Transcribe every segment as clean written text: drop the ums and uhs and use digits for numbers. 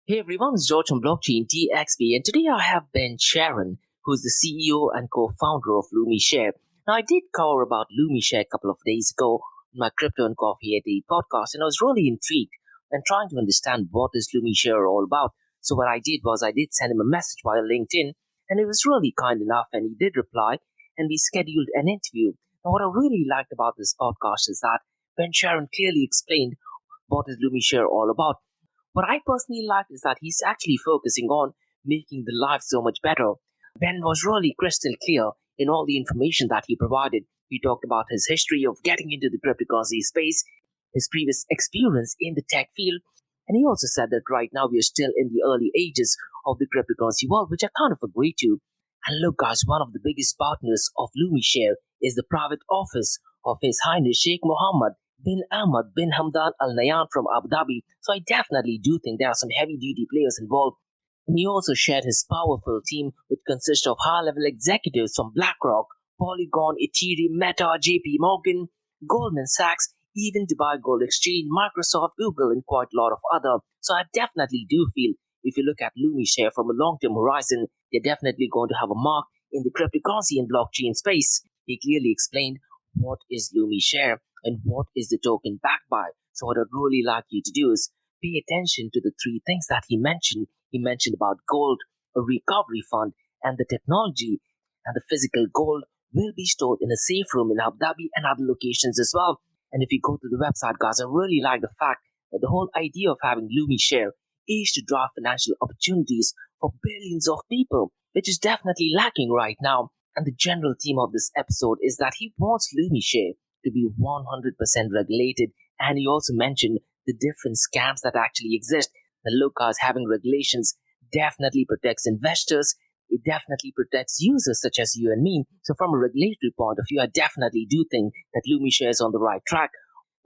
Hey everyone, it's George from Blockchain DXB, and today I have Ben Sharon, who's the CEO and co-founder of Lumishare. Now, I did cover about Lumishare a couple of days ago in my Crypto and Coffee at 8 podcast, and I was really intrigued and trying to understand what is Lumishare all about. So what I did was I did send him a message via LinkedIn, and he was really kind enough, and he did reply, and we scheduled an interview. Now, what I really liked about this podcast is that Ben Sharon clearly explained what is Lumishare all about. What I personally like is that he's actually focusing on making the life so much better. Ben was really crystal clear in all the information that he provided. He talked about his history of getting into the cryptocurrency space, his previous experience in the tech field, and he also said that right now we are still in the early ages of the cryptocurrency world, which I kind of agree to. And look guys, one of the biggest partners of Lumishare is the private office of His Highness Sheikh Mohammed bin Ahmad bin Hamdan Al Nahyan from Abu Dhabi. So I definitely do think there are some heavy duty players involved. And he also shared his powerful team, which consists of high level executives from BlackRock, Polygon, Ethereum, Meta, JP Morgan, Goldman Sachs, even Dubai Gold Exchange, Microsoft, Google, and quite a lot of other. So I definitely do feel if you look at Lumishare from a long term horizon, they're definitely going to have a mark in the cryptocurrency and blockchain space. He clearly explained what is Lumishare and what is the token backed by. So what I'd really like you to do is pay attention to the three things that he mentioned. He mentioned about gold, a recovery fund, and the technology. And the physical gold will be stored in a safe room in Abu Dhabi and other locations as well. And if you go to the website, guys, I really like the fact that the whole idea of having Lumishare is to drive financial opportunities for billions of people, which is definitely lacking right now. And the general theme of this episode is that he wants Lumishare to be 100% regulated. And he also mentioned the different scams that actually exist. The look, guys, having regulations definitely protects investors. It definitely protects users such as you and me. So from a regulatory point of view, I definitely do think that Lumishare is on the right track.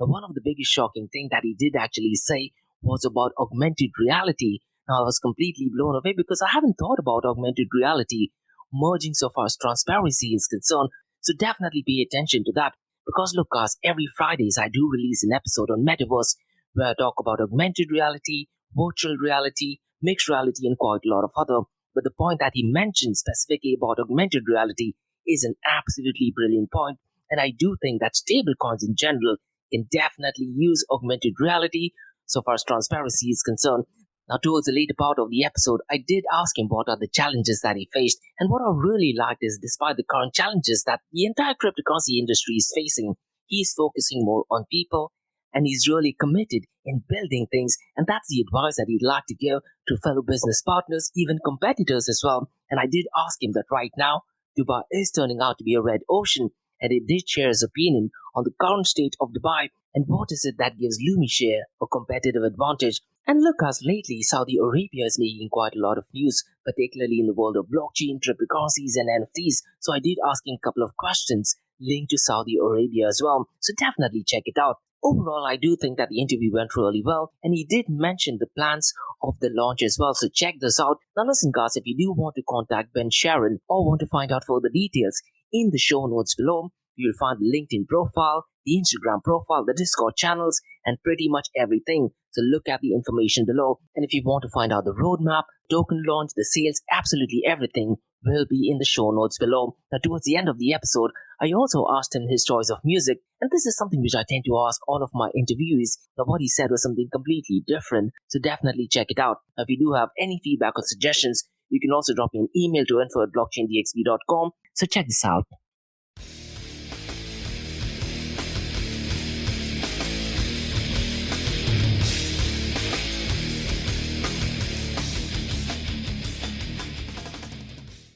Now, one of the biggest shocking thing that he did actually say was about augmented reality. Now, I was completely blown away because I haven't thought about augmented reality merging so far as transparency is concerned. So definitely pay attention to that. Because look guys, every Fridays I do release an episode on Metaverse where I talk about augmented reality, virtual reality, mixed reality, and quite a lot of other. But the point that he mentioned specifically about augmented reality is an absolutely brilliant point. And I do think that stablecoins in general can definitely use augmented reality so far as transparency is concerned. Now, towards the later part of the episode, I did ask him what are the challenges that he faced. And what I really liked is despite the current challenges that the entire cryptocurrency industry is facing, he's focusing more on people and he's really committed in building things. And that's the advice that he'd like to give to fellow business partners, even competitors as well. And I did ask him that right now, Dubai is turning out to be a red ocean. And he did share his opinion on the current state of Dubai and what is it that gives Lumishare a competitive advantage. And look, as lately Saudi Arabia is making quite a lot of news, particularly in the world of blockchain, cryptocurrencies, and NFTs. So I did ask him a couple of questions linked to Saudi Arabia as well. So definitely check it out. Overall, I do think that the interview went really well, and he did mention the plans of the launch as well. So check this out. Now listen, guys, if you do want to contact Ben Sharon or want to find out further details, in the show notes below, you'll find the LinkedIn profile, the Instagram profile, the Discord channels, and pretty much everything. So look at the information below. And if you want to find out the roadmap, token launch, the sales, absolutely everything will be in the show notes below. Now towards the end of the episode, I also asked him his choice of music. And this is something which I tend to ask all of my interviewees. Now what he said was something completely different. So definitely check it out. Now, if you do have any feedback or suggestions, you can also drop me an email to info@blockchaindxb.com. So check this out.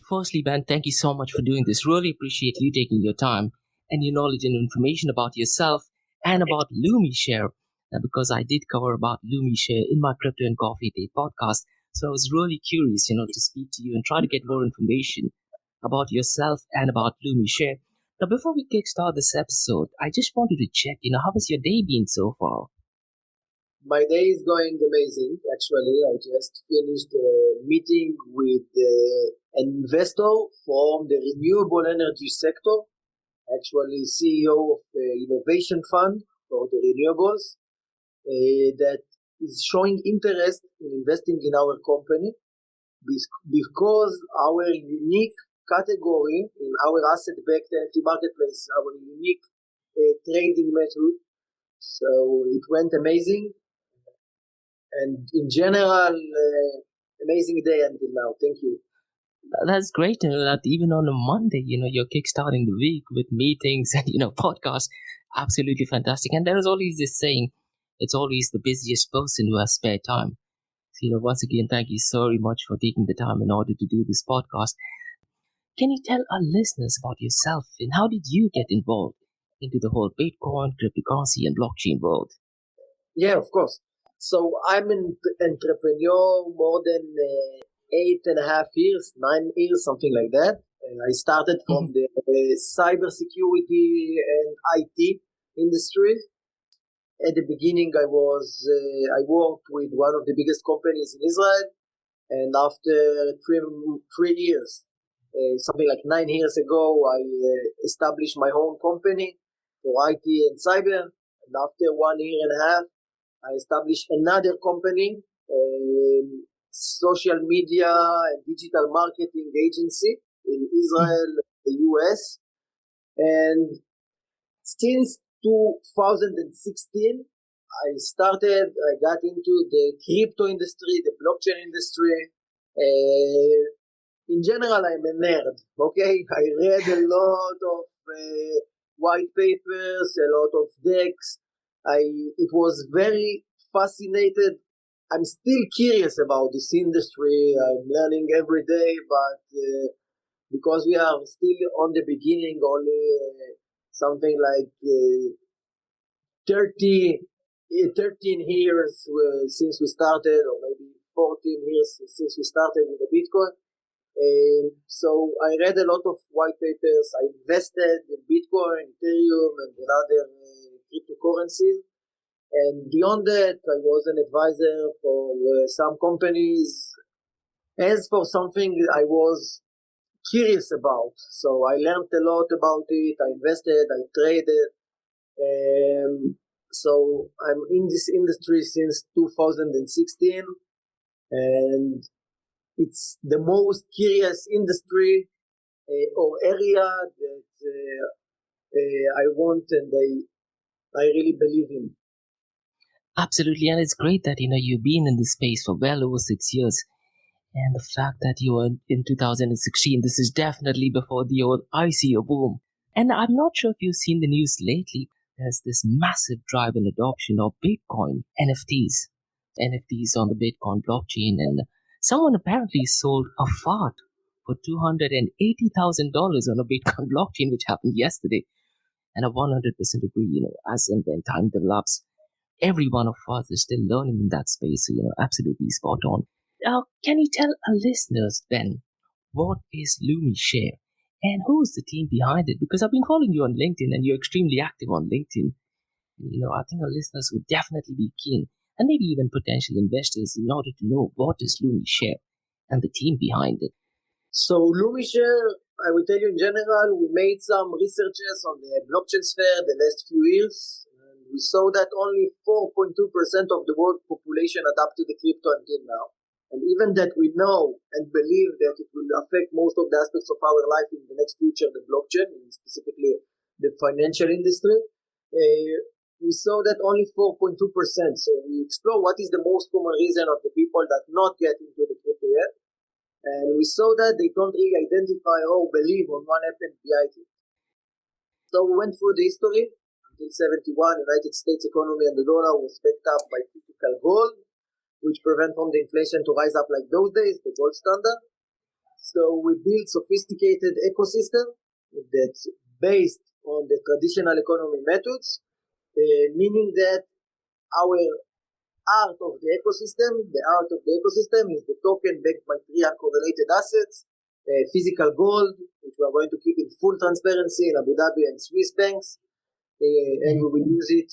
Firstly, Ben, thank you so much for doing this. Really appreciate you taking your time and your knowledge and information about yourself and about Lumishare. Because I did cover about Lumishare in my Crypto and Coffee Day podcast. So I was really curious, to speak to you and try to get more information about yourself and about Lumishare. Now, before we kickstart this episode, I just wanted to check, how has your day been so far? My day is going amazing, actually. I just finished a meeting with an investor from the renewable energy sector, actually CEO of the innovation fund for the renewables, that is showing interest in investing in our company because our unique category in our asset-backed NFT marketplace, our unique trading method. So it went amazing, and in general, amazing day until now. Thank you. That's great to know that even on a Monday, you're kickstarting the week with meetings and, podcasts. Absolutely fantastic. And there is always this saying, it's always the busiest person who has spare time. So, once again, thank you so very much for taking the time in order to do this podcast. Can you tell our listeners about yourself and how did you get involved into the whole Bitcoin, cryptocurrency, and blockchain world? Yeah, of course. So I'm an entrepreneur more than 8.5 years, 9 years, something like that. And I started from the cybersecurity and IT industry. At the beginning, I worked with one of the biggest companies in Israel, and after 3 years, something like 9 years ago, I established my own company for IT and cyber. And after 1 year and a half, I established another company, social media and digital marketing agency in Israel, the US. And since 2016, I got into the crypto industry, the blockchain industry. In general, I'm a nerd, okay? I read a lot of white papers, a lot of decks. It was very fascinated. I'm still curious about this industry. I'm learning every day, but because we are still on the beginning, only something like 13 years since we started, or maybe 14 years since we started with the Bitcoin. So I read a lot of white papers. I invested in Bitcoin, Ethereum, and other cryptocurrencies. And beyond that, I was an advisor for some companies. As for something I was curious about, so I learned a lot about it. I invested, I traded. So I'm in this industry since 2016, and it's the most curious industry or area that I want and I really believe in. Absolutely, and it's great that you've been in this space for well over 6 years, and the fact that you were in 2016, this is definitely before the old ICO boom. And I'm not sure if you've seen the news lately. There's this massive drive in adoption of Bitcoin NFTs on the Bitcoin blockchain, and someone apparently sold a fart for $280,000 on a Bitcoin blockchain, which happened yesterday. And I 100% agree. As and when time develops, every one of us is still learning in that space. So, absolutely spot on. Now, can you tell our listeners then, what is Lumishare and who's the team behind it? Because I've been following you on LinkedIn and you're extremely active on LinkedIn. I think our listeners would definitely be keen, and maybe even potential investors, in order to know what is Lumishare and the team behind it. So Lumishare, I will tell you in general, we made some researches on the blockchain sphere the last few years. And we saw that only 4.2% of the world population adopted the crypto until now. And even that we know and believe that it will affect most of the aspects of our life in the next future, the blockchain, and specifically the financial industry, we saw that only 4.2%. So we explore what is the most common reason of the people that not get into the crypto yet. And we saw that they don't really identify or believe on what happened behind it. So we went through the history. Until 71, United States economy and the dollar was backed up by physical gold, which prevent from the inflation to rise up like those days, the gold standard. So we built sophisticated ecosystem that's based on the traditional economy methods, meaning that our art of the ecosystem is the token backed by 3 uncorrelated assets, physical gold, which we are going to keep in full transparency in Abu Dhabi and Swiss banks, and we will use it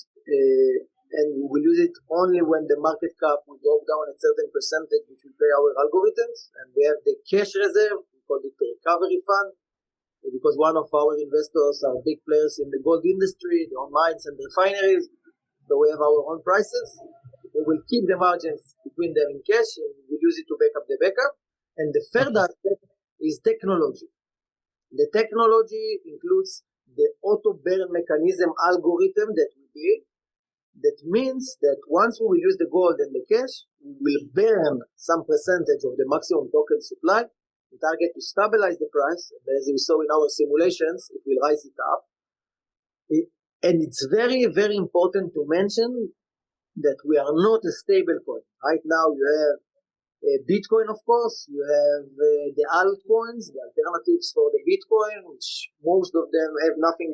only when the market cap will drop down a certain percentage, which will pay our algorithms. And we have the cash reserve, we call it the recovery fund, because one of our investors are big players in the gold industry, they own mines and refineries, so we have our own prices. They will keep the margins between them in cash and we'll use it to back up the backup. And the third aspect is technology. The technology includes the auto burn mechanism algorithm that we build. That means that once we will use the gold and the cash, we will burn some percentage of the maximum token supply. We target to stabilize the price. And as we saw in our simulations, it will rise it up. And it's very, very important to mention that we are not a stable coin. Right now you have Bitcoin, of course, you have the altcoins, the alternatives for the Bitcoin, which most of them have nothing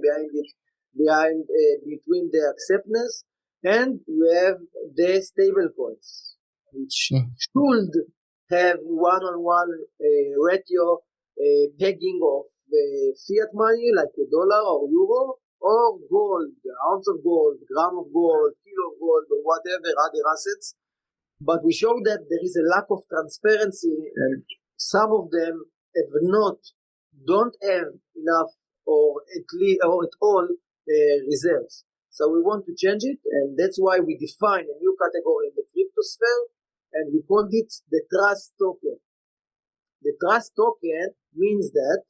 between the acceptance, and you have the stable coins, which should have one-on-one ratio pegging of fiat money like the dollar or euro, or gold, ounce of gold, gram of gold, kilo of gold, or whatever other assets. But we show that there is a lack of transparency, and some of them don't have enough or at all reserves. So we want to change it, and that's why we define a new category in the crypto sphere, and we called it the trust token. The trust token means that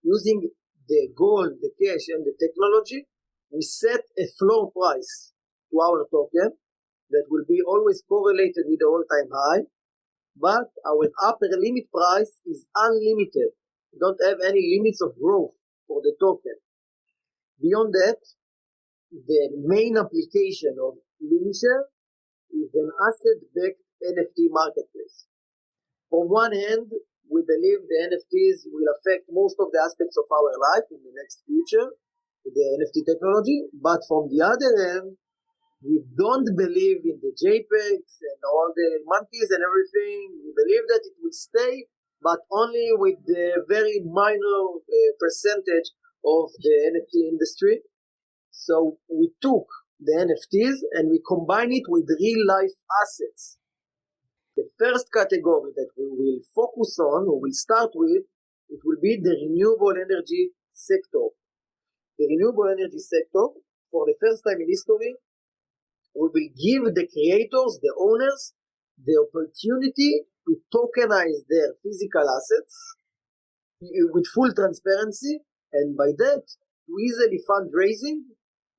using the gold, the cash, and the technology, we set a floor price to our token that will be always correlated with the all-time high, but our upper limit price is unlimited. We don't have any limits of growth for the token. Beyond that, the main application of Lumishare is an asset-backed NFT marketplace. On one hand, we believe the NFTs will affect most of the aspects of our life in the next future, the NFT technology, but from the other hand, we don't believe in the JPEGs and all the monkeys and everything. We believe that it will stay, but only with the very minor percentage of the NFT industry. So we took the NFTs and we combine it with real life assets. The first category that we will focus on, or will start with, it will be the renewable energy sector. The renewable energy sector, for the first time in history, we will give the creators, the owners, the opportunity to tokenize their physical assets with full transparency, and by that, to easily fundraising,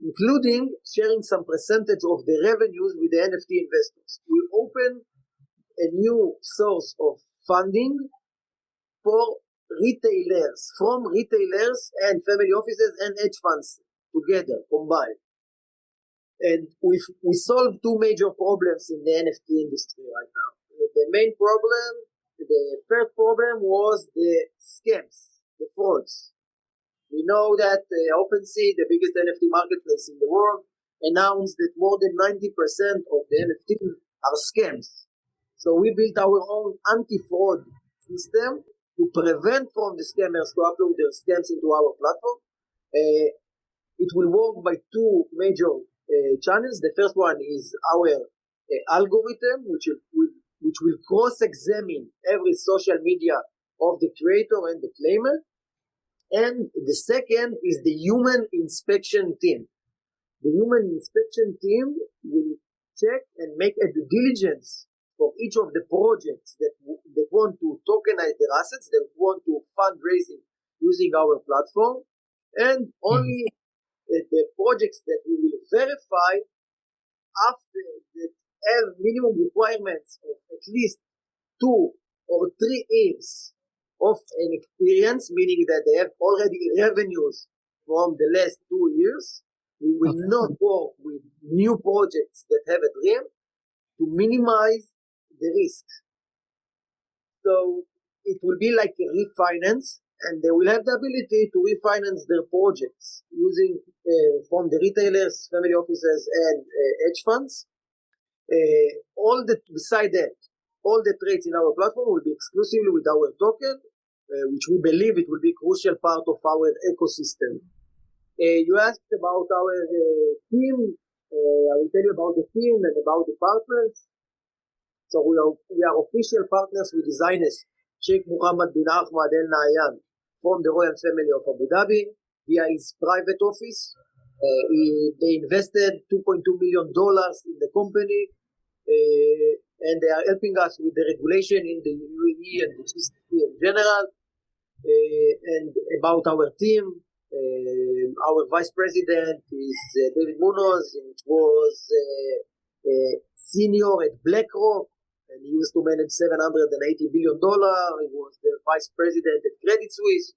including sharing some percentage of the revenues with the NFT investors. We open a new source of funding for retailers, from retailers and family offices and hedge funds together, combined. And we solved two major problems in the NFT industry right now. The main problem, the first problem was the scams, the frauds. We know that OpenSea, the biggest NFT marketplace in the world, announced that more than 90% of the NFTs are scams. So we built our own anti-fraud system to prevent from the scammers to upload their scams into our platform. It will work by two major channels. The first one is our algorithm, which will cross-examine every social media of the creator and the claimant. And the second is the human inspection team. The human inspection team will check and make a due diligence for each of the projects that want to tokenize their assets, that want to fundraising using our platform, and only the projects that we will verify after that have minimum requirements of at least 2 or 3 years of an experience, meaning that they have already revenues from the last 2 years. We will not work with new projects that have a dream to minimize the risk. So it will be like a refinance, and they will have the ability to refinance their projects using from the retailers, family offices, and hedge funds. Beside that, all the trades in our platform will be exclusively with our token, which we believe it will be a crucial part of our ecosystem. You asked about our team. I will tell you about the team and about the partners. So we are official partners with designers Sheikh Mohammed bin Ahmad Al Nahyan from the royal family of Abu Dhabi via his private office. They invested $2.2 million in the company. and they are helping us with the regulation in the UAE and the GCC in general. And about our team, our vice president is David Munoz, which was senior at BlackRock, and he used to manage $780 billion. He was the vice president at Credit Suisse.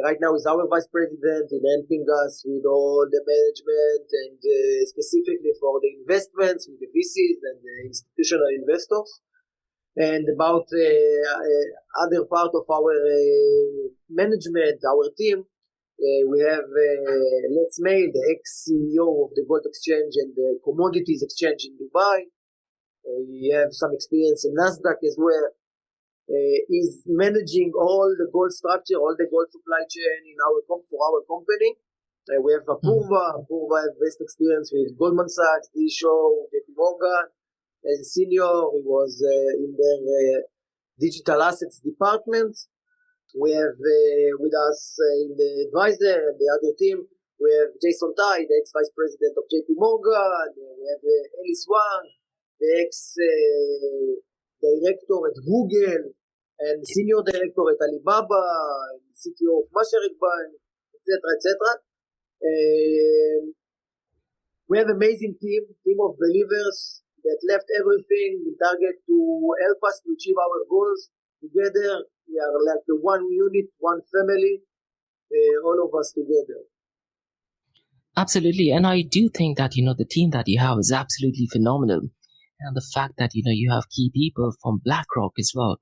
Right now, he's our vice president in helping us with all the management and specifically for the investments with the VCs and the institutional investors. And about other part of our management, our team, we have Les May, the ex-CEO of the Gold Exchange and the Commodities Exchange in Dubai. We have some experience in NASDAQ as well. Is managing all the gold structure, all the gold supply chain in for our company. We have Apurva. Apurva has vast experience with Goldman Sachs, D-Show, JP Morgan. As a senior, he was in their digital assets department. We have with us in the advisor and the other team, we have Jason Tai, the ex-vice president of JP Morgan. We have Eli Swan, the ex-director at Google and senior director at Alibaba, and CTO of Masharik Bank, etc., etc. We have amazing team of believers that left everything in target to help us to achieve our goals. Together, we are like the one unit, one family, all of us together. Absolutely. And I do think that, the team that you have is absolutely phenomenal. And the fact that, you have key people from BlackRock as well.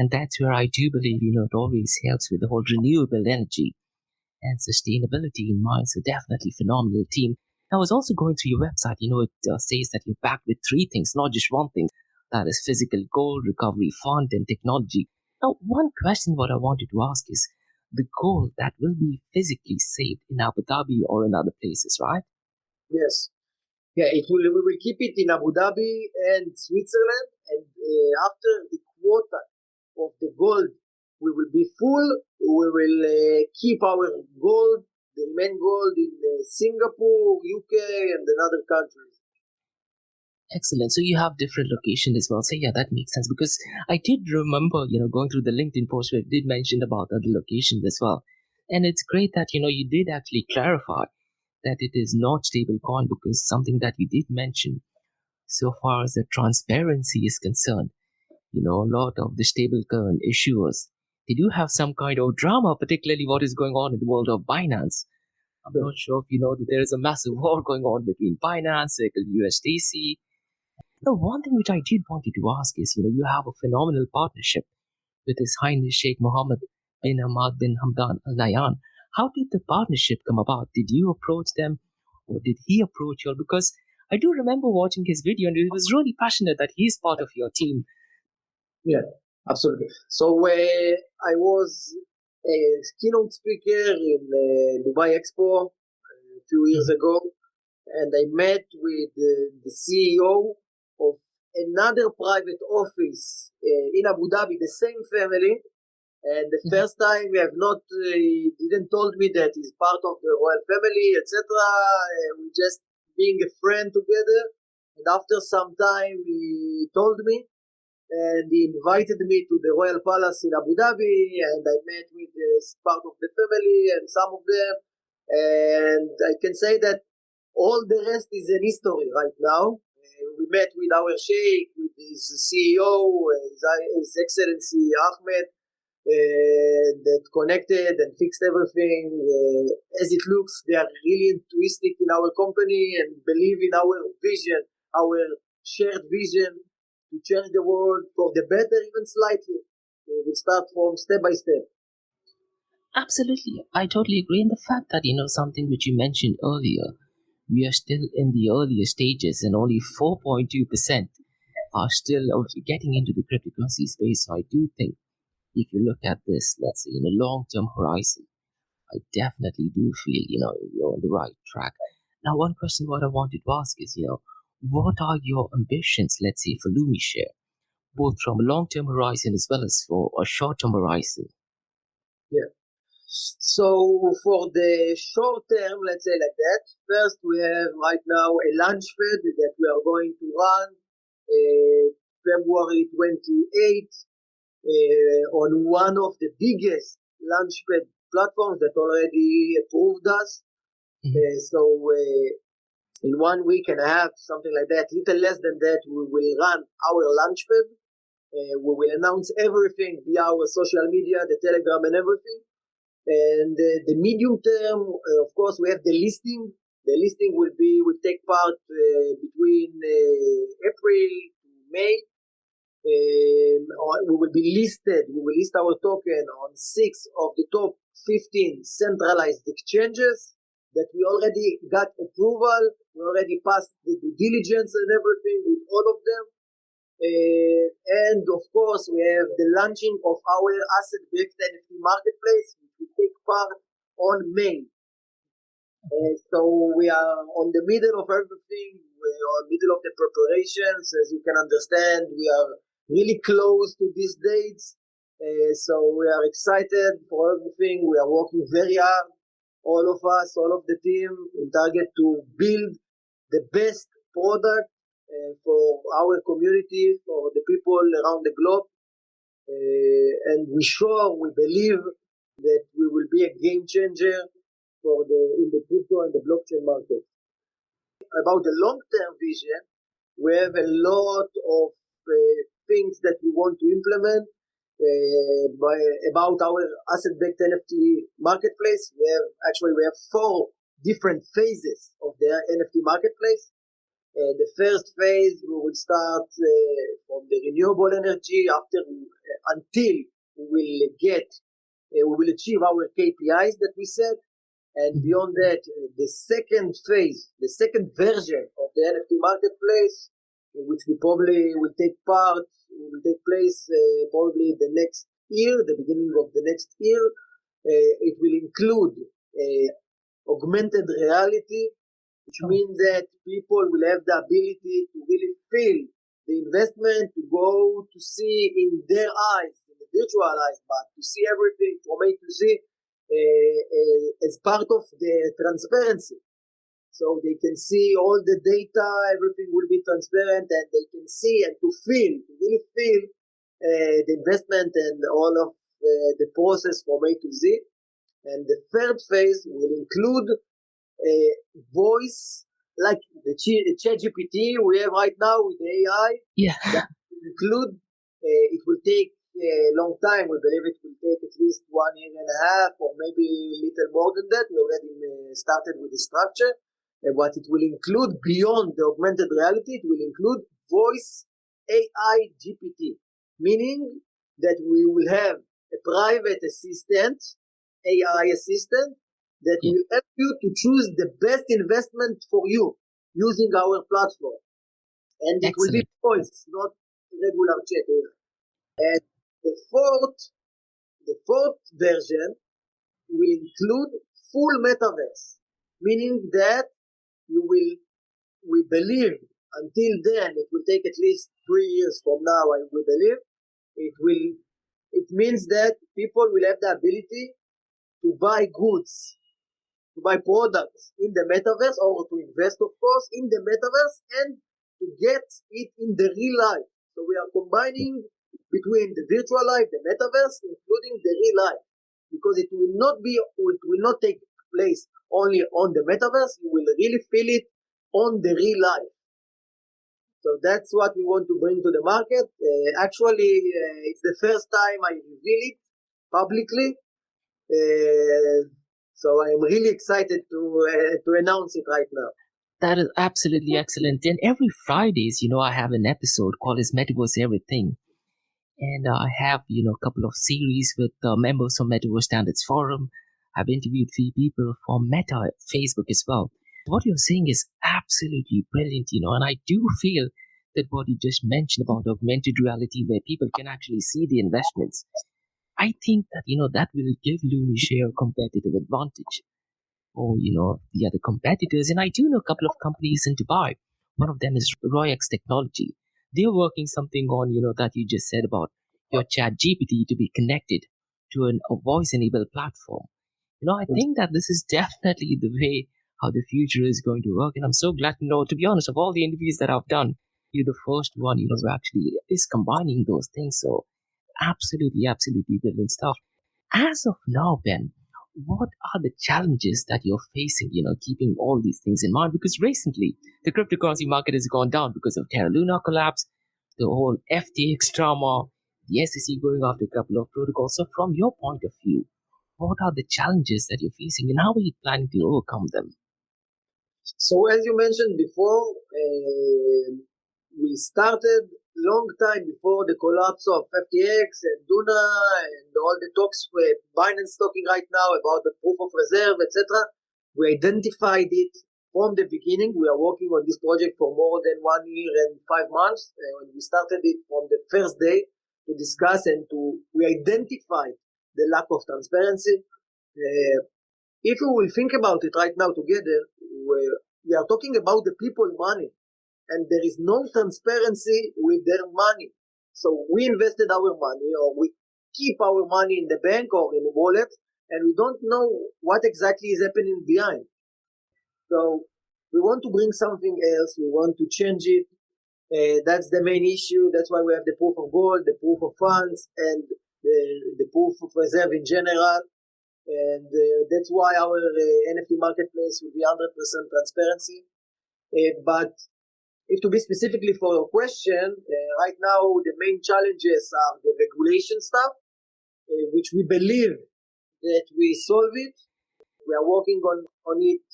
And that's where I do believe, it always helps with the whole renewable energy and sustainability in mind. So definitely phenomenal team. I was also going through your website, it says that you're backed with three things, not just one thing. That is physical gold, recovery fund, and technology. Now, one question what I wanted to ask is the gold that will be physically saved in Abu Dhabi or in other places, right? Yes. Yeah, we will keep it in Abu Dhabi and Switzerland. And after the quota of the gold, we will be full. We will keep our gold, the remaining gold in Singapore, UK, and another countries. Excellent. So you have different locations as well. So yeah, that makes sense because I did remember, going through the LinkedIn post where it did mention about other locations as well. And it's great that, you did actually clarify that it is not stable coin because something that you did mention so far as the transparency is concerned, a lot of the stablecoin issuers, they do have some kind of drama, particularly what is going on in the world of Binance. I'm not sure if you know that there is a massive war going on between Binance, Circle USDC. The one thing which I did wanted to ask is, you have a phenomenal partnership with His Highness Sheikh Mohammed bin Hamad bin Hamdan Al Nahyan. How did the partnership come about? Did you approach them or did he approach you? Because I do remember watching his video and he was really passionate that he's part of your team. Yeah, absolutely. So I was a keynote speaker in Dubai Expo a few years ago, and I met with the CEO of another private office in Abu Dhabi, the same family. And the first time we have not, he didn't told me that he's part of the royal family, etc. We just being a friend together. And after some time, he told me, and he invited me to the Royal Palace in Abu Dhabi, and I met with part of the family and some of them, and I can say that all the rest is an history right now. We met with our Sheikh, with his CEO, His Excellency Ahmed, that connected and fixed everything. As it looks, they are really enthusiastic in our company and believe in our vision, our shared vision, to change the world for the better, even slightly. We start from step by step. Absolutely. I totally agree. And the fact that, something which you mentioned earlier, we are still in the earlier stages and only 4.2% are still getting into the cryptocurrency space. So I do think if you look at this, let's say in a long-term horizon, I definitely do feel, you're on the right track. Now, one question what I wanted to ask is, what are your ambitions, let's say, for Lumishare, both from a long-term horizon as well as for a short-term horizon? Yeah. So for the short term, let's say like that, first we have right now a launchpad that we are going to run February 28th, on one of the biggest Launchpad platforms that already approved us. So in 1 week and a half, something like that, little less than that, we will run our Launchpad. We will announce everything via our social media, the Telegram and everything. And the medium term, of course, we have the listing. The listing will take part between April to May. We will be listed. We will list our token on 6 of the top 15 centralized exchanges that we already got approval. We already passed the due diligence and everything with all of them. And of course, we have the launching of our asset-backed NFT marketplace, which will take part on May. So we are on the middle of everything. We are middle of the preparations. As you can understand, we are really close to these dates. So we are excited for everything. We are working very hard, all of us, all of the team, in target to build the best product for our community, for the people around the globe. And we believe that we will be a game changer in the crypto and the blockchain market. About the long-term vision, we have a lot of things that we want to implement about our asset-backed NFT marketplace. We have 4 different phases of the NFT marketplace. The first phase, we will start from the renewable energy until we will achieve our KPIs that we set. And beyond that, the second phase, the second version of the NFT marketplace, which we probably will take place probably the next year, the beginning of the next year. It will include augmented reality, which means that people will have the ability to really feel the investment, to go to see in their eyes, in the virtual eyes, but to see everything from A to Z as part of the transparency. So they can see all the data, everything will be transparent, and they can see and to really feel the investment and all of the process from A to Z. And the third phase will include voice, like the ChatGPT we have right now with the AI. Yeah. That will include, it will take a long time. We believe it will take at least 1 year and a half, or maybe a little more than that. We already started with the structure. But it will include, beyond the augmented reality, it will include voice AI GPT, meaning that we will have a private assistant, AI assistant, that will help you to choose the best investment for you using our platform. And it will be voice, not regular chat. And the fourth version will include full metaverse, meaning that we believe until then, it will take at least 3 years from now, we believe, it means that people will have the ability to buy goods, to buy products in the metaverse, or to invest, of course, in the metaverse, and to get it in the real life. So we are combining between the virtual life, the metaverse, including the real life, because it will not take place only on the metaverse. You will really feel it on the real life. So that's what we want to bring to the market. It's the first time I reveal it publicly. So I'm really excited to announce it right now. That is absolutely excellent. And every Fridays, I have an episode called as Metaverse Everything. And I have, a couple of series with members from Metaverse Standards Forum. I've interviewed 3 people from Meta, Facebook as well. What you're saying is absolutely brilliant, and I do feel that what you just mentioned about augmented reality, where people can actually see the investments, I think that, that will give Lumishare a competitive advantage or, the other competitors. And I do know a couple of companies in Dubai. One of them is Royex Technology. They're working something on, that you just said about your chat GPT to be connected to a voice-enabled platform. I think that this is definitely the way how the future is going to work. And I'm so glad to know, to be honest, of all the interviews that I've done, you're the first one, who actually is combining those things. So absolutely brilliant stuff. As of now, Ben, what are the challenges that you're facing, keeping all these things in mind? Because recently, the cryptocurrency market has gone down because of Terra Luna collapse, the whole FTX drama, the SEC going after a couple of protocols. So from your point of view, what are the challenges that you're facing and how are you planning to overcome them? So as you mentioned before, we started long time before the collapse of FTX and Luna and all the talks with Binance talking right now about the proof of reserve, etc. We identified it from the beginning. We are working on this project for more than 1 year and 5 months. When we started it from the first day to discuss we identified the lack of transparency. If we will think about it right now together, we are talking about the people money, and there is no transparency with their money. So we invested our money, or we keep our money in the bank or in a wallet, and we don't know what exactly is happening behind. So we want to bring something else. We want to change it. That's the main issue. That's why we have the proof of gold, the proof of funds, and the proof of reserve in general. And that's why our NFT marketplace will be 100% transparency. But if to be specifically for your question, right now the main challenges are the regulation stuff, which we believe that we solve it. We are working on it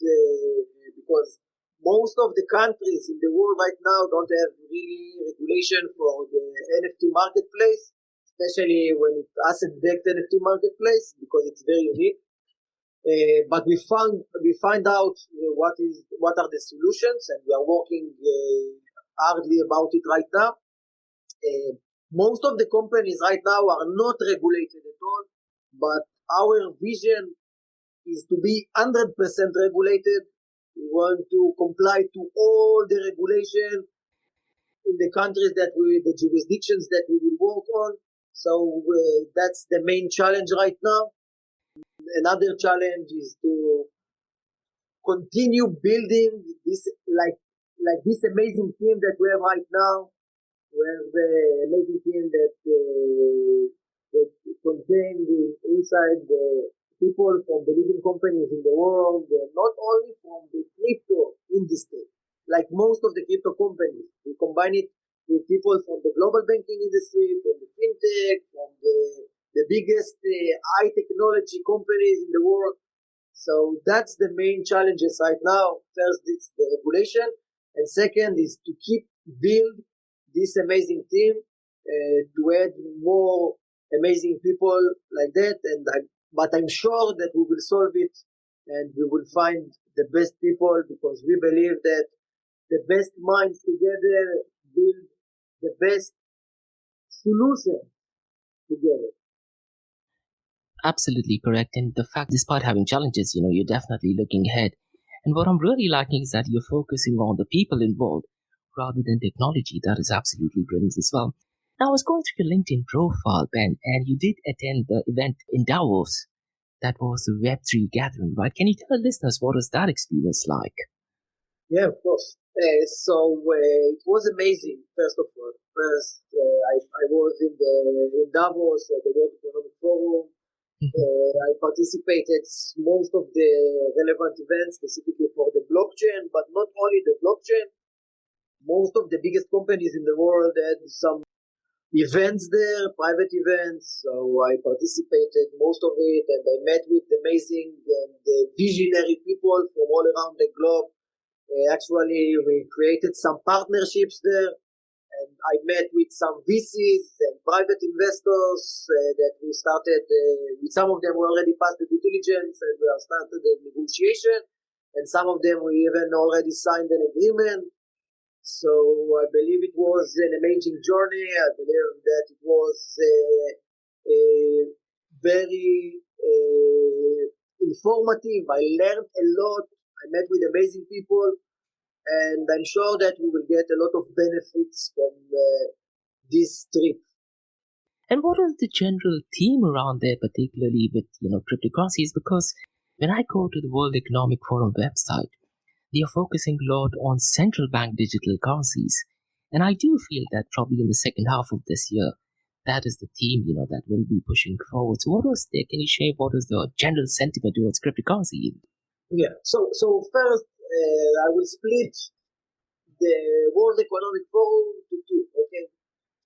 because most of the countries in the world right now don't have really regulation for the NFT marketplace, especially when it's asset-backed NFT marketplace, because it's very unique. But we find out what are the solutions, and we are working hardly about it right now. Most of the companies right now are not regulated at all, but our vision is to be 100% regulated. We want to comply to all the regulation in the countries the jurisdictions that we will work on. So that's the main challenge right now. Another challenge is to continue building this like this amazing team that we have right now. We have an amazing team that contains inside the people from the leading companies in the world, not only from the crypto industry, like most of the crypto companies. We combine it with people from the global banking industry, from the fintech, from the biggest high technology companies in the world. So that's the main challenges right now. First, it's the regulation, and second is to keep build this amazing team, to add more amazing people like that. But I'm sure that we will solve it, and we will find the best people, because we believe that the best minds together build the best solution together. Absolutely correct. And the fact, despite having challenges, you're definitely looking ahead. And what I'm really liking is that you're focusing on the people involved rather than technology. That is absolutely brilliant as well. Now, I was going through your LinkedIn profile, Ben, and you did attend the event in Davos. That was the Web3 gathering, right? Can you tell our listeners what was that experience like? Yeah, of course. So it was amazing. First of all, I was in Davos, the World Economic Forum. I participated most of the relevant events, specifically for the blockchain, but not only the blockchain. Most of the biggest companies in the world had some events there, private events. So I participated most of it, and I met with amazing and visionary people from all around the globe. Actually, we created some partnerships there, and I met with some VCs and private investors that we started, with some of them we already passed the due diligence, and we have started the negotiation, and some of them we even already signed an agreement. So I believe it was an amazing journey. I believe that it was very informative. I learned a lot. I met with amazing people, and I'm sure that we will get a lot of benefits from this trip. And what is the general theme around there, particularly with cryptocurrencies? Because when I go to the World Economic Forum website, they are focusing a lot on central bank digital currencies. And I do feel that probably in the second half of this year, that is the theme, that will be pushing forward. So what was there? Can you share what was the general sentiment towards cryptocurrency? Yeah. So first, I will split the World Economic Forum to two. Okay.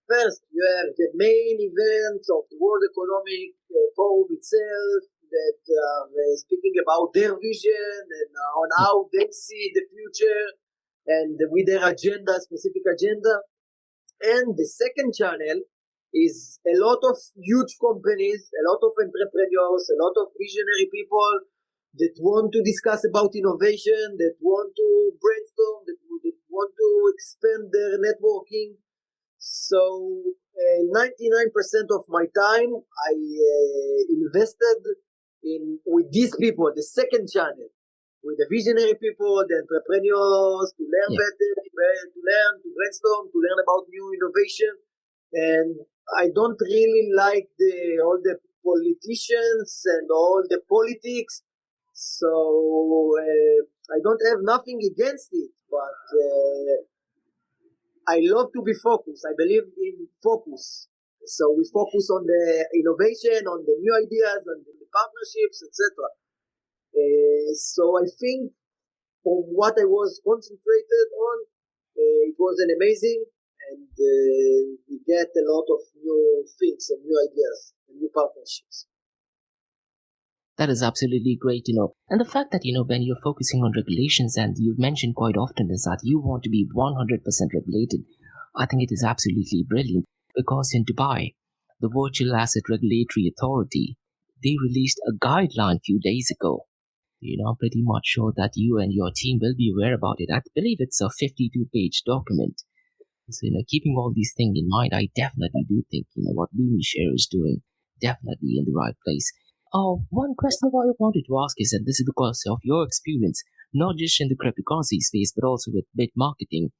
First, you have the main event of the World Economic Forum itself that are speaking about their vision and on how they see the future and with their agenda, specific agenda. And the second channel is a lot of huge companies, a lot of entrepreneurs, a lot of visionary people that want to discuss about innovation, that want to brainstorm, that want to expand their networking. So 99% of my time I invested in with these people, the second channel, with the visionary people, the entrepreneurs, to learn better, to brainstorm, to learn about new innovation. And I don't really like all the politicians and all the politics. So I don't have nothing against it, but I love to be focused. I believe in focus. So we focus on the innovation, on the new ideas, on the partnerships, etc. So I think from what I was concentrated on, it was an amazing, and we get a lot of new things and new ideas and new partnerships. That is absolutely great, And the fact that, when you're focusing on regulations, and you've mentioned quite often is that you want to be 100% regulated, I think it is absolutely brilliant, because in Dubai, the Virtual Asset Regulatory Authority, they released a guideline a few days ago. I'm pretty much sure that you and your team will be aware about it. I believe it's a 52-page document. So, keeping all these things in mind, I definitely do think, what Lumishare is doing, definitely in the right place. One question I wanted to ask is, and this is because of your experience, not just in the cryptocurrency space, but also with bit marketing.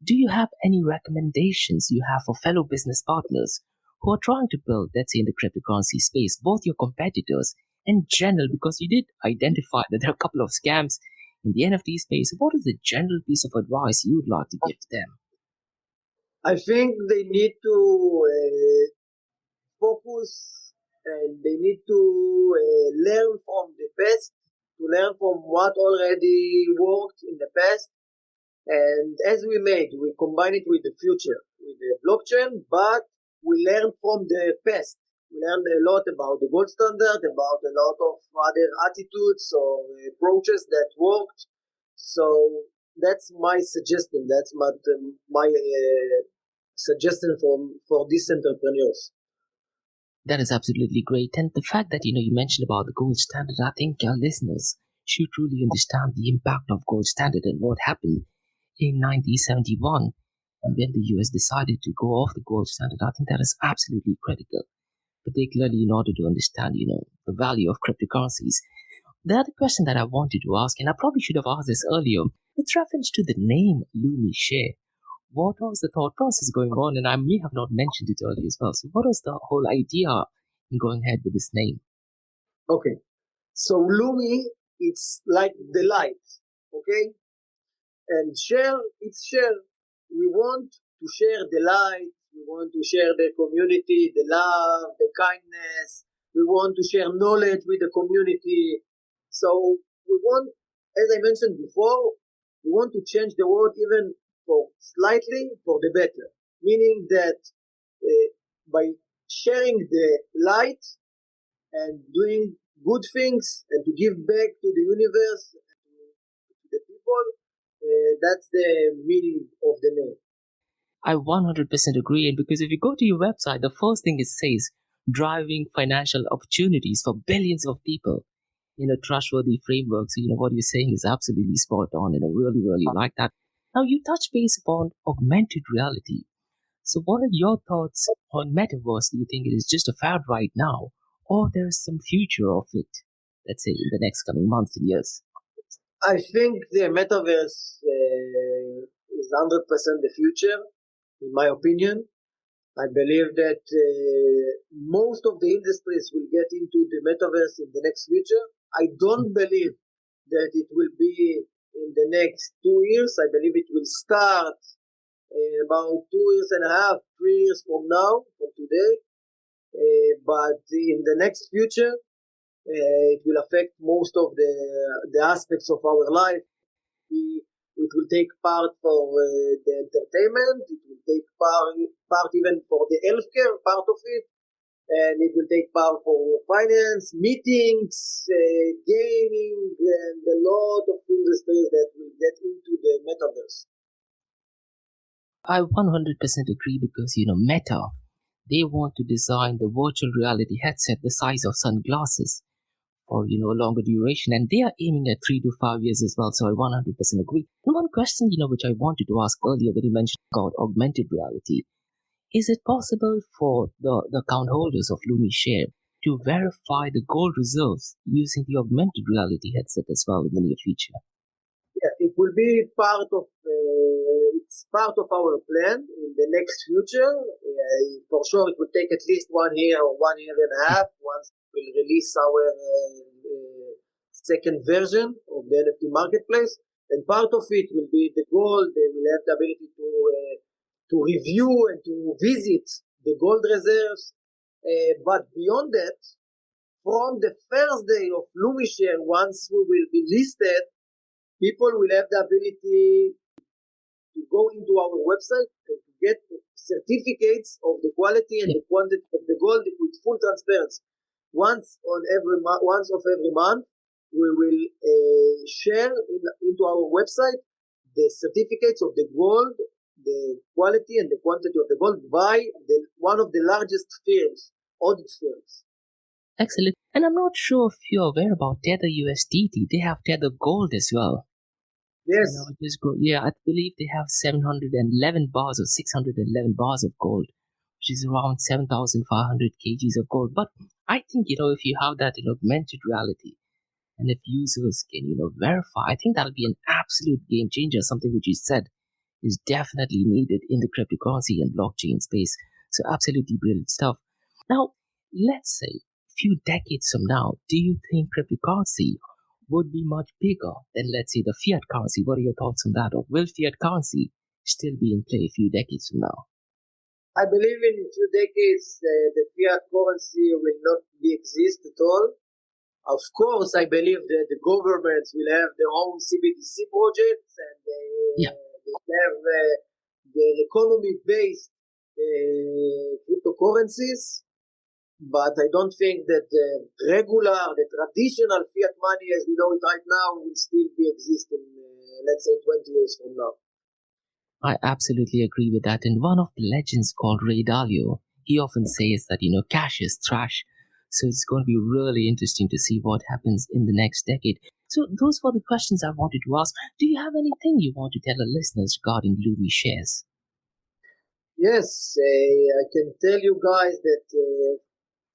Do you have any recommendations you have for fellow business partners who are trying to build, let's say, in the cryptocurrency space, both your competitors in general, because you did identify that there are a couple of scams in the NFT space? What is the general piece of advice you would like to give to them? I think they need to focus, and they need to learn from the past, to learn from what already worked in the past. And as we combine it with the future, with the blockchain, but we learn from the past. We learned a lot about the gold standard, about a lot of other attitudes or approaches that worked. So that's my suggestion. That's my suggestion for these entrepreneurs. That is absolutely great. And the fact that, you mentioned about the gold standard, I think our listeners should truly understand the impact of gold standard and what happened in 1971. And when the US decided to go off the gold standard, I think that is absolutely critical, particularly in order to understand, the value of cryptocurrencies. The other question that I wanted to ask, and I probably should have asked this earlier, with reference to the name Lumishare, what was the thought process going on? And I may have not mentioned it earlier as well. So what was the whole idea in going ahead with this name? Okay. So Lumi, it's like the light, okay? And share, it's share. We want to share the light. We want to share the community, the love, the kindness. We want to share knowledge with the community. So we want, as I mentioned before, we want to change the world even slightly for the better. Meaning that by sharing the light and doing good things and to give back to the universe and to the people, that's the meaning of the name. I 100% agree. And because if you go to your website, the first thing it says, driving financial opportunities for billions of people in a trustworthy framework. So, what you're saying is absolutely spot on, and I really, really like that. Now, you touch base upon augmented reality. So what are your thoughts on metaverse? Do you think it is just a fad right now, or there is some future of it, let's say, in the next coming months and years? I think the metaverse is 100% the future, in my opinion. I believe that most of the industries will get into the metaverse in the next future. I don't believe that it will be in the next 2 years. I believe it will start in about 2 years and a half, 3 years from now, from today. But in the next future, it will affect most of the aspects of our life. It will take part for the entertainment. It will take part even for the healthcare part of it, and it will take part for finance, meetings, gaming, and a lot of industries that will get into the metaverse. I 100% agree because, Meta, they want to design the virtual reality headset the size of sunglasses for, longer duration. And they are aiming at 3 to 5 years as well. So I 100% agree. And one question, which I wanted to ask earlier when you mentioned about augmented reality, is it possible for the account holders of Lumishare to verify the gold reserves using the augmented reality headset as well in the near future? Yeah, it will be part of it's part of our plan in the next future. For sure, it will take at least 1 year or 1 year and a half once we'll release our second version of the NFT marketplace. And part of it will be the gold. They will have the ability to review and to visit the gold reserves. But beyond that, from the first day of Lumishare, once we will be listed, people will have the ability to go into our website and to get certificates of the quality and the quantity of the gold with full transparency. Once of every month, we will share into our website the certificates of the gold, the quality and the quantity of the gold by one of the largest firms, audit firms. Excellent. And I'm not sure if you're aware about Tether USDT. They have Tether Gold as well. Yes. I believe they have 711 bars or 611 bars of gold, which is around 7,500 kgs of gold. But I think, if you have that in augmented reality, and if users can, verify, I think that'll be an absolute game changer, something which you said is definitely needed in the cryptocurrency and blockchain space. So absolutely brilliant stuff. Now, let's say a few decades from now, do you think cryptocurrency would be much bigger than, let's say, the fiat currency? What are your thoughts on that? Or will fiat currency still be in play a few decades from now? I believe in a few decades the fiat currency will not exist at all. Of course, I believe that the governments will have their own CBDC projects and they have their economy-based cryptocurrencies. But I don't think that the traditional fiat money as we know it right now will still be existing, let's say 20 years from now. I absolutely agree with that. And one of the legends called Ray Dalio, he often says that, cash is trash. So it's going to be really interesting to see what happens in the next decade. So those were the questions I wanted to ask. Do you have anything you want to tell our listeners regarding Lumishares? Yes, I can tell you guys that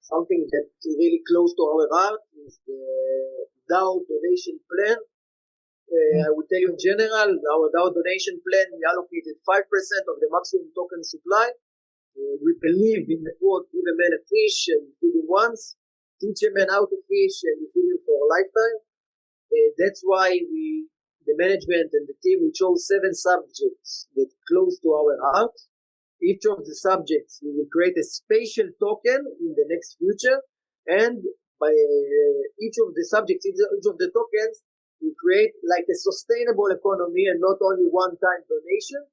something that's really close to our heart is the DAO donation plan. I will tell you in general, our DAO donation plan, we allocated 5% of the maximum token supply. We believe in the quote, give a man a fish and feed him once, teach a man how to fish and you feed him for a lifetime. That's why the management and the team, we chose 7 subjects that close to our heart. Each of the subjects, we will create a spatial token in the next future. And by each of the subjects, each of the tokens, we create like a sustainable economy and not only one-time donation.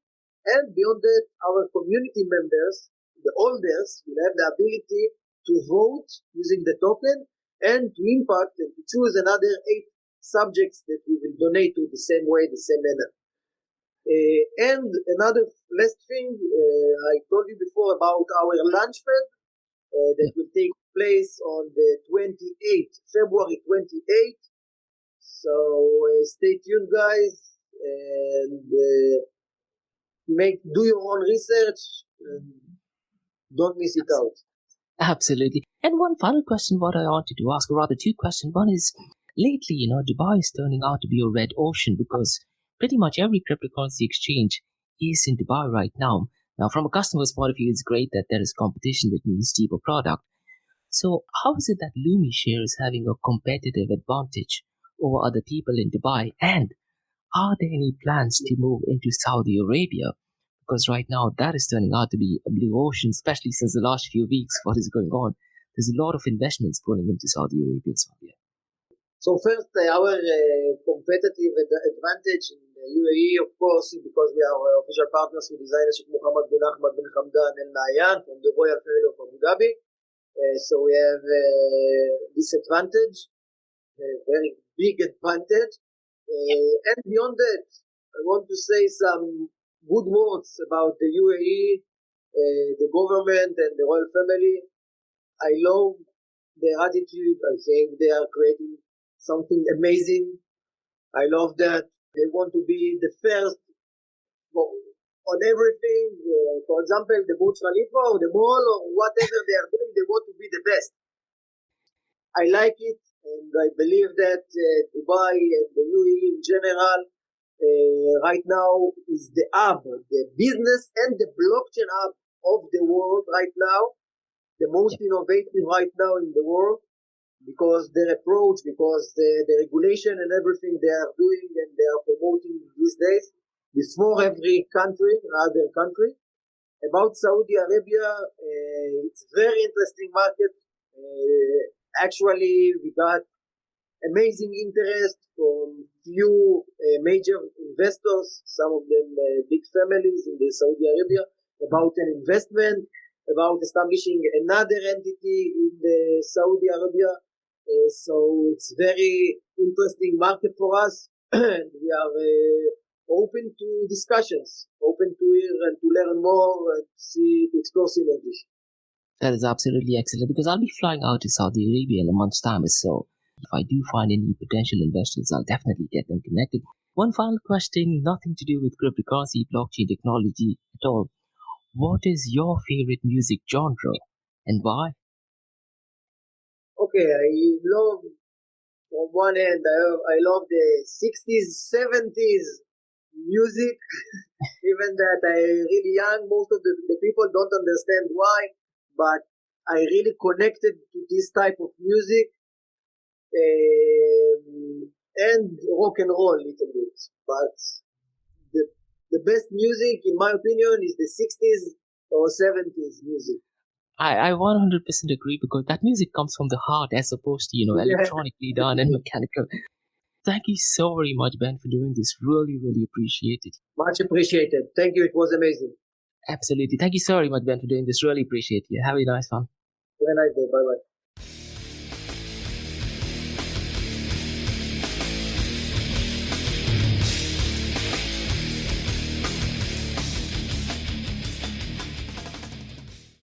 And beyond that, our community members, the holders, will have the ability to vote using the token and to impact and to choose another 8 subjects that we will donate to the same way, the same manner. And another last thing, I told you before about our Launchpad that will take place on the 28th, February 28th. So stay tuned, guys, and do your own research and don't miss it out. Absolutely. And one final question what I wanted to ask, or rather 2 questions. One is, lately, Dubai is turning out to be a red ocean because pretty much every cryptocurrency exchange is in Dubai right now. Now, from a customer's point of view, it's great that there is competition, which means cheaper product. So how is it that Lumishare is having a competitive advantage over other people in Dubai? And are there any plans to move into Saudi Arabia? Because right now, that is turning out to be a blue ocean, especially since the last few weeks, what is going on. There's a lot of investments pulling into Saudi Arabia as well. Yeah. So first, our competitive advantage in the UAE, of course, because we are official partners with designer Sheikh Mohammed bin Ahmad bin Hamdan Al Nahyan from the Royal Family of Abu Dhabi. So we have this advantage, a very big advantage. And beyond that, I want to say some good words about the UAE, the government and the royal family. I love their attitude. I think they are creating something amazing. I love that they want to be the first on everything. For example, the Burj Khalifa or the mall or whatever they are doing, they want to be the best. I like it, and I believe that Dubai and the UAE in general right now is the hub, the business and the blockchain hub of the world right now, the most innovative right now in the world, because their approach, because the regulation and everything they are doing and they are promoting these days before every country, other country. About Saudi Arabia, it's a very interesting market. Actually, we got amazing interest from few major investors, some of them big families in the Saudi Arabia, about an investment, about establishing another entity in the Saudi Arabia. So it's very interesting market for us. And we are open to discussions, open to hear and to learn more and to explore synergies. That is absolutely excellent, because I'll be flying out to Saudi Arabia in a month's time or so. If I do find any potential investors, I'll definitely get them connected. One final question, nothing to do with cryptocurrency, blockchain technology at all. What is your favorite music genre and why? Okay, I love, from one end, I love the 60s, 70s music. Even that I really young, most of the people don't understand why, but I really connected to this type of music. And rock and roll a little bit, but the best music, in my opinion, is the 60s or 70s music. I 100% agree, because that music comes from the heart as opposed to, electronically done and mechanical. Thank you so very much, Ben, for doing this. Really, really appreciate it. Much appreciated. Thank you. It was amazing. Absolutely. Thank you so very much, Ben, for doing this. Really appreciate it. Have a nice one. Have a nice day. Bye-bye.